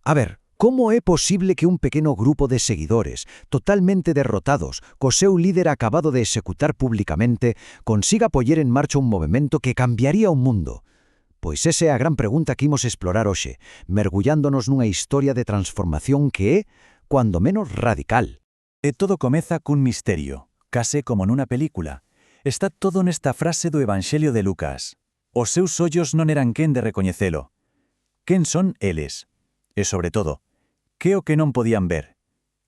A ver, como é posible que un pequeno grupo de seguidores, totalmente derrotados, co seu líder acabado de executar públicamente, consiga poñer en marcha un movemento que cambiaría o mundo? Pois esa é a gran pregunta que imos explorar hoxe, mergullándonos nunha historia de transformación que é, cuando menos, radical. E todo comeza cun misterio, case como nunha película. Está todo nesta frase do Evanxelio de Lucas. Os seus ollos non eran quen de recoñecelo. Quen son eles? E sobre todo, que o que non podían ver?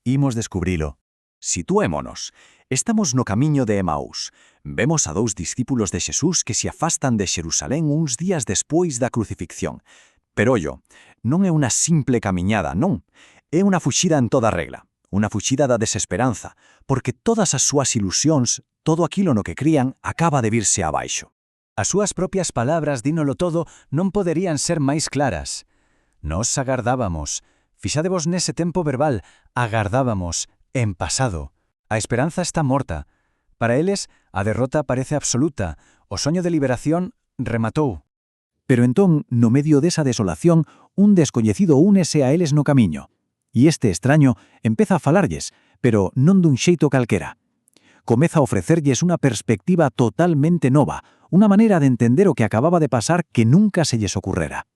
Imos descubrilo. Situémonos. Estamos no camiño de Emaús. Vemos a dous discípulos de Xesús que se afastan de Xerusalén uns días despois da crucifixión. Pero ollo, non é unha simple camiñada, non. É unha fuxida en toda regla. Unha fuxida da desesperanza, porque todas as súas ilusións, todo aquilo no que crían, acaba de virse abaixo. As súas propias palabras, dínolo todo, non poderían ser máis claras. Nos agardábamos. Fixadevos nese tempo verbal, agardábamos, en pasado. A esperanza está morta. Para eles, a derrota parece absoluta. O soño de liberación rematou. Pero entón, no medio desa desolación, un descoñecido únese a eles no camiño. E este extraño empeza a falarlles, pero non dun xeito calquera. Comeza a ofrecerlles unha perspectiva totalmente nova, unha maneira de entender o que acababa de pasar que nunca se lles ocurrera.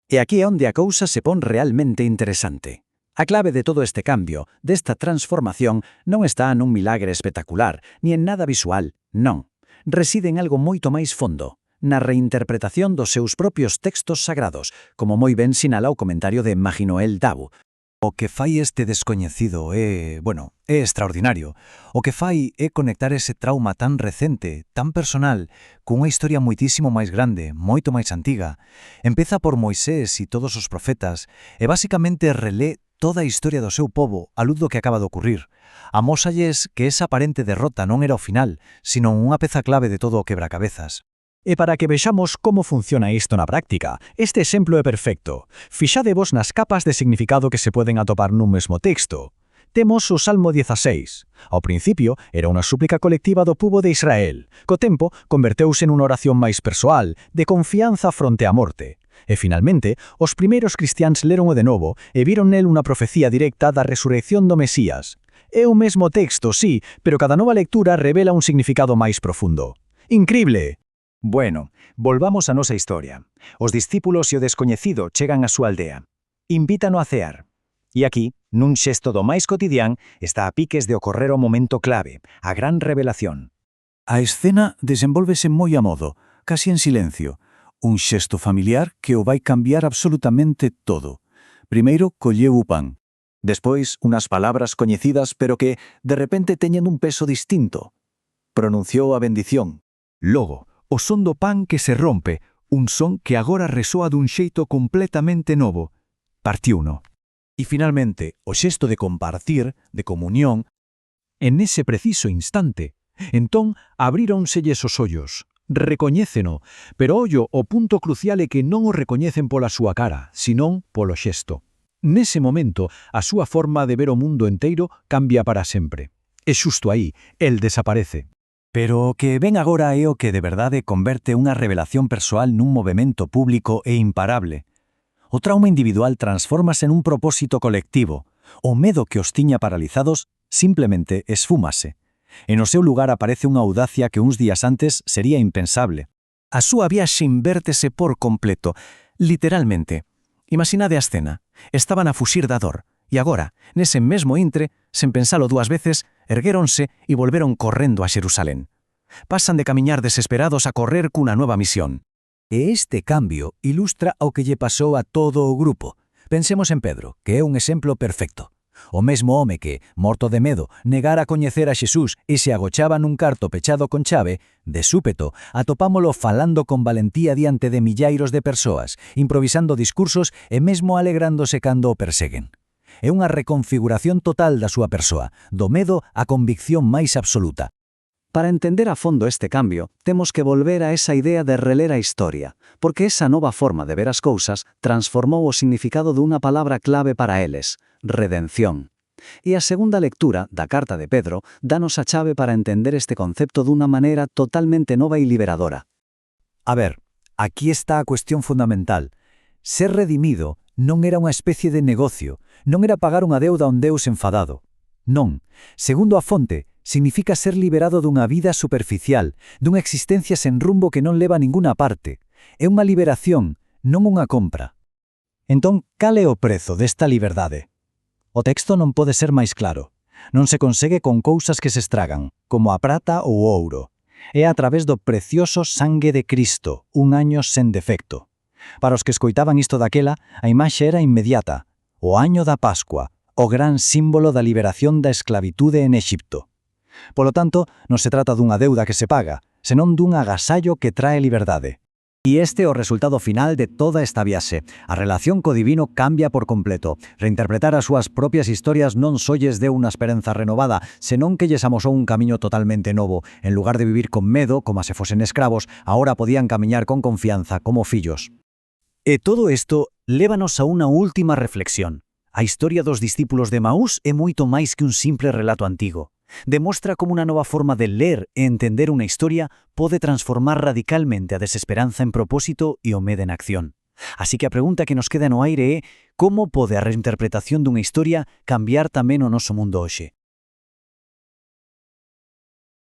E aquí é onde a cousa se pon realmente interesante. A clave de todo este cambio, desta transformación, non está nun milagre espectacular, ni en nada visual, non. Reside en algo moito máis fondo, na reinterpretación dos seus propios textos sagrados, como moi ben sinala o comentario de Maginoel Dabu. O que fai este descoñecido é extraordinario. O que fai é conectar ese trauma tan recente, tan personal, cunha historia moitísimo máis grande, moito máis antiga. Empeza por Moisés e todos os profetas, e basicamente relé toda a historia do seu pobo á luz do que acaba de ocurrir. Amósalles que esa aparente derrota non era o final, sino unha peza clave de todo o quebracabezas. E para que vexamos como funciona isto na práctica, este exemplo é perfecto. Fixadevos nas capas de significado que se poden atopar nun mesmo texto. Temos o Salmo 16. Ao principio, era unha súplica colectiva do pobo de Israel. Co tempo, converteuse nunha oración máis persoal, de confianza fronte á morte. E finalmente, os primeiros cristiáns leron o de novo e viron nel unha profecía directa da resurrección do Mesías. É o mesmo texto, sí, pero cada nova lectura revela un significado máis profundo. ¡Increíble! Bueno, volvamos a nosa historia. Os discípulos e o descoñecido chegan á súa aldea. Invítano a cear. E aquí, nun xesto do máis cotidián, está a piques de ocorrer o momento clave, a gran revelación. A escena desenvólvese moi a modo, casi en silencio. Un xesto familiar que o vai cambiar absolutamente todo. Primeiro, colleu o pan. Despois, unas palabras coñecidas pero que, de repente, teñen un peso distinto. Pronunciou a bendición. Logo, o son do pan que se rompe, un son que agora resoa dun xeito completamente novo. Partiuno. E finalmente, o xesto de compartir, de comunión, En ese preciso instante, entón abríronselles os ollos. Recoñéceno, pero ollo, o punto crucial é que non o recoñecen pola súa cara, senón polo xesto. Nese momento, a súa forma de ver o mundo enteiro cambia para sempre. E xusto aí, el desaparece. Pero o que ven agora é o que de verdade converte unha revelación persoal nun movemento público e imparable. O trauma individual transfórmase nun propósito colectivo. O medo que os tiña paralizados simplemente esfúmase. E no seu lugar aparece unha audacia que uns días antes sería impensable. A súa viaxe invértese por completo, literalmente. Imaginade a escena. Estaban a fuxir da dor. E agora, nese mesmo intre, sen pensalo dúas veces, erguéronse e volveron correndo a Xerusalén. Pasan de camiñar desesperados a correr cunha nova misión. E este cambio ilustra o que lle pasou a todo o grupo. Pensemos en Pedro, que é un exemplo perfecto. O mesmo home que, morto de medo, negara a coñecer a Xesús e se agochaba nun carto pechado con chave, de súpeto, atopámolo falando con valentía diante de milleiros de persoas, improvisando discursos e mesmo alegrándose cando o perseguen. É unha reconfiguración total da súa persoa, do medo á convicción máis absoluta. Para entender a fondo este cambio, temos que volver a esa idea de reler a historia, porque esa nova forma de ver as cousas transformou o significado dunha palabra clave para eles, redención. E a segunda lectura da carta de Pedro danos a chave para entender este concepto dunha maneira totalmente nova e liberadora. A ver, aquí está a cuestión fundamental. Ser redimido non era unha especie de negocio, non era pagar unha deuda a un Deus enfadado. Non, segundo a fonte, significa ser liberado dunha vida superficial, dunha existencia sen rumbo que non leva a ninguna parte. É unha liberación, non unha compra. Entón, cal é o prezo desta liberdade? O texto non pode ser máis claro. Non se consegue con cousas que se estragan, como a prata ou o ouro. É a través do precioso sangue de Cristo, un año sen defecto. Para os que escoitaban isto daquela, a imaxe era inmediata. O año da Pascua, o gran símbolo da liberación da esclavitude en Exipto. Polo tanto, non se trata dunha deuda que se paga, senón dun agasallo que trae liberdade. E este é o resultado final de toda esta viaxe. A relación co divino cambia por completo. Reinterpretar as súas propias historias non só lles deu unha esperanza renovada, senón que lles amosou un camiño totalmente novo. En lugar de vivir con medo, como se fosen escravos, agora podían camiñar con confianza como fillos. E todo isto lévanos a unha última reflexión. A historia dos discípulos de Emaús é moito máis que un simple relato antigo. Demostra como unha nova forma de ler e entender unha historia pode transformar radicalmente a desesperanza en propósito e o medo en acción. Así que a pregunta que nos queda no aire é como pode a reinterpretación dunha historia cambiar tamén o noso mundo hoxe?